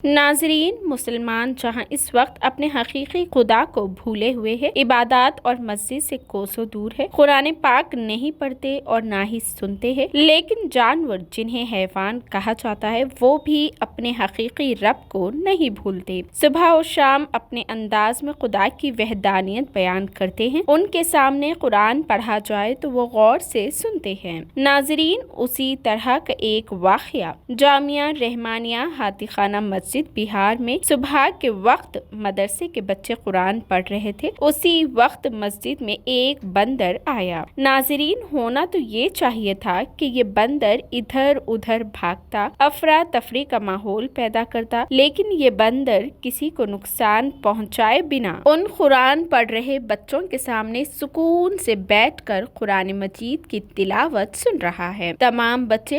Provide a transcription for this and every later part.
ناظرین، مسلمان جہاں اس وقت اپنے حقیقی خدا کو بھولے ہوئے ہیں، عبادات اور مسجد سے کوسوں دور ہے، قرآن پاک نہیں پڑھتے اور نہ ہی سنتے ہیں، لیکن جانور جنہیں حیوان کہا جاتا ہے وہ بھی اپنے حقیقی رب کو نہیں بھولتے، صبح و شام اپنے انداز میں خدا کی وحدانیت بیان کرتے ہیں، ان کے سامنے قرآن پڑھا جائے تو وہ غور سے سنتے ہیں۔ ناظرین، اسی طرح کا ایک واقعہ جامعہ رحمانیہ ہاتھی خانہ مسجد بہار میں صبح کے وقت مدرسے کے بچے قرآن پڑھ رہے تھے، اسی وقت مسجد میں ایک بندر آیا۔ ناظرین، ہونا تو یہ چاہیے تھا کہ یہ بندر ادھر ادھر بھاگتا، افراتفری کا ماحول پیدا کرتا، لیکن یہ بندر کسی کو نقصان پہنچائے بنا ان قرآن پڑھ رہے بچوں کے سامنے سکون سے بیٹھ کر قرآن مجید کی تلاوت سن رہا ہے۔ تمام بچے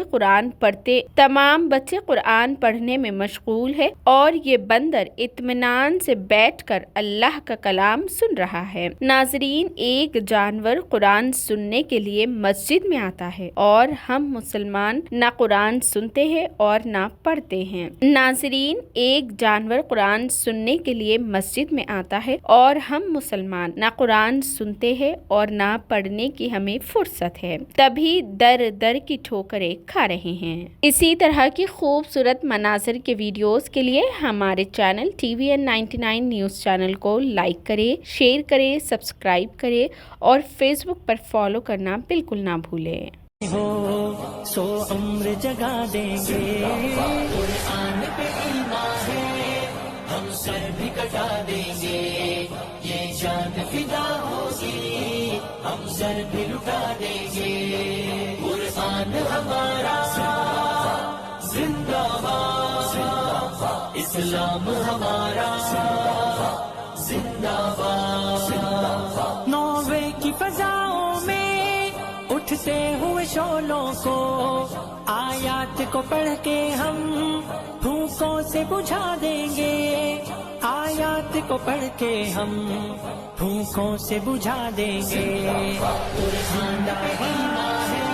قرآن پڑھنے میں مشغول ہے اور یہ بندر اطمینان سے بیٹھ کر اللہ کا کلام سن رہا ہے۔ ناظرین، ایک جانور قرآن سننے کے لیے مسجد میں آتا ہے اور ہم مسلمان نہ قرآن سنتے ہیں اور نہ پڑھتے ہیں۔ ناظرین، ایک جانور قرآن سننے کے لیے مسجد میں آتا ہے اور ہم مسلمان نہ قرآن سنتے ہیں اور نہ پڑھنے کی ہمیں فرصت ہے، تبھی در در کی ٹھوکریں کھا رہے ہیں۔ اسی طرح کی خوبصورت مناظر کے ویڈیوز کے لیے ہمارے چینل TVN 99 نیوز چینل کو لائک کریں، شیئر کریں، سبسکرائب کریں اور فیس بک پر فالو کرنا بالکل نہ بھولیں۔ ہو سو عمر جگا دیں گے، قرآن پہ ایمان ہے، ہم سر بھی کٹا دیں گے، یہ جان فدا ہوگی، ہم سر بھی لٹا دیں گے، قرآن ہمارا زندہ باد، اسلام ہمارا زندہ باد۔ نوے کی فضاؤں میں اٹھتے ہوئے شعلوں کو، آیات کو پڑھ کے ہم پھونکوں سے بجھا دیں گے، آیات کو پڑھ کے ہم پھونکوں سے بجھا دیں گے، قرآن پہ ایمان ہے،